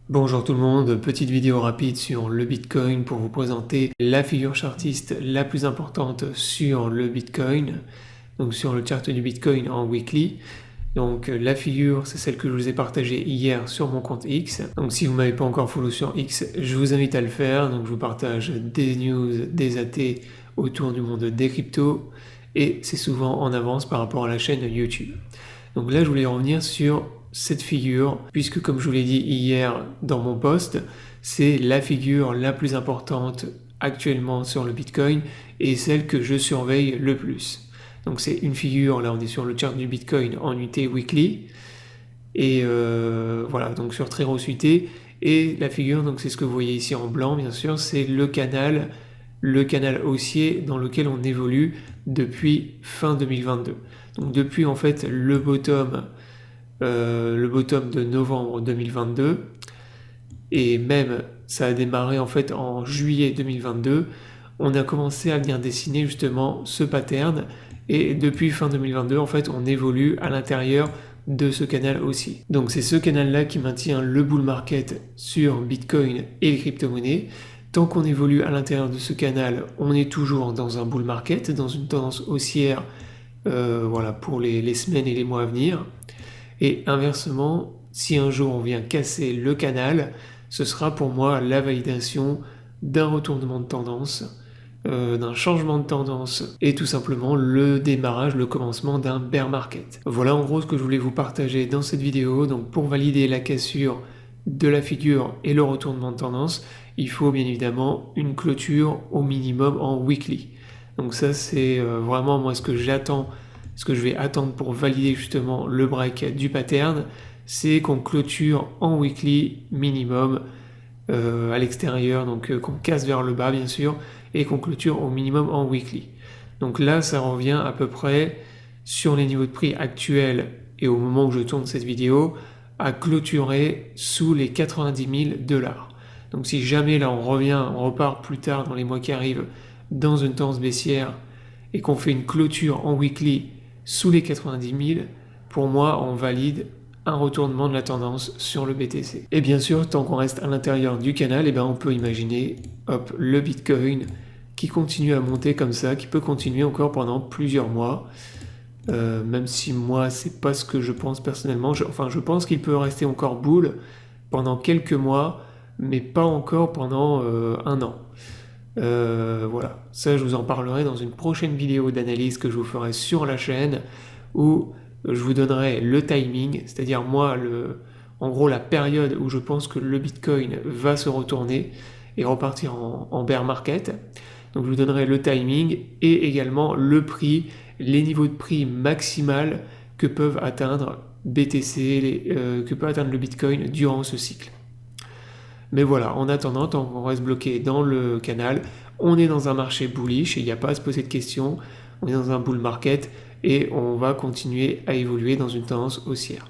Bonjour tout le monde, petite vidéo rapide sur le Bitcoin pour vous présenter la figure chartiste la plus importante sur le Bitcoin, donc sur le chart du Bitcoin en weekly. Donc la figure, c'est celle que je vous ai partagée hier sur mon compte X. Donc si vous ne m'avez pas encore follow sur X, je vous invite à le faire. Donc je vous partage des news, des AT autour du monde des cryptos et c'est souvent en avance par rapport à la chaîne YouTube. Donc là, je voulais revenir sur cette figure, puisque comme je vous l'ai dit hier dans mon post, c'est la figure la plus importante actuellement sur le Bitcoin et celle que je surveille le plus. Donc c'est une figure, là on est sur le chart du Bitcoin en UT weekly, et voilà, donc sur très grosse UT, et la figure, donc c'est ce que vous voyez ici en blanc bien sûr, c'est le canal haussier dans lequel on évolue depuis fin 2022. Donc depuis en fait le bottom de novembre 2022, et même ça a démarré en fait en juillet 2022, on a commencé à venir dessiner justement ce pattern, et depuis fin 2022 en fait on évolue à l'intérieur de ce canal aussi. Donc c'est ce canal là qui maintient le bull market sur Bitcoin et les crypto-monnaies. Tant qu'on évolue à l'intérieur de ce canal, on est toujours dans un bull market, dans une tendance haussière, voilà, pour les semaines et les mois à venir. Et inversement, si un jour on vient casser le canal, ce sera pour moi la validation d'un retournement de tendance, d'un changement de tendance et tout simplement le démarrage, le commencement d'un bear market. Voilà en gros ce que je voulais vous partager dans cette vidéo. Donc pour valider la cassure de la figure et le retournement de tendance, il faut bien évidemment une clôture au minimum en weekly. Donc ça c'est vraiment moi ce que j'attends, ce que je vais attendre pour valider justement le break du pattern, c'est qu'on clôture en weekly minimum à l'extérieur, donc qu'on casse vers le bas bien sûr, et qu'on clôture au minimum en weekly. Donc là ça revient à peu près sur les niveaux de prix actuels et au moment où je tourne cette vidéo à clôturer sous les 90 000 $. Donc si jamais là on repart plus tard dans les mois qui arrivent dans une tendance baissière et qu'on fait une clôture en weekly sous les 90 000, pour moi on valide un retournement de la tendance sur le BTC. Et bien sûr, tant qu'on reste à l'intérieur du canal, on peut imaginer le Bitcoin qui continue à monter comme ça, qui peut continuer encore pendant plusieurs mois. Même si moi c'est pas ce que je pense personnellement, je pense qu'il peut rester encore bull pendant quelques mois, mais pas encore pendant un an. Voilà, ça je vous en parlerai dans une prochaine vidéo d'analyse que je vous ferai sur la chaîne, où je vous donnerai le timing, c'est-à-dire moi en gros la période où je pense que le Bitcoin va se retourner et repartir en bear market. Donc je vous donnerai le timing et également le prix, les niveaux de prix maximal que peuvent atteindre BTC, que peut atteindre le Bitcoin durant ce cycle. Mais voilà, en attendant, tant qu'on reste bloqué dans le canal, on est dans un marché bullish et il n'y a pas à se poser de questions. On est dans un bull market et on va continuer à évoluer dans une tendance haussière.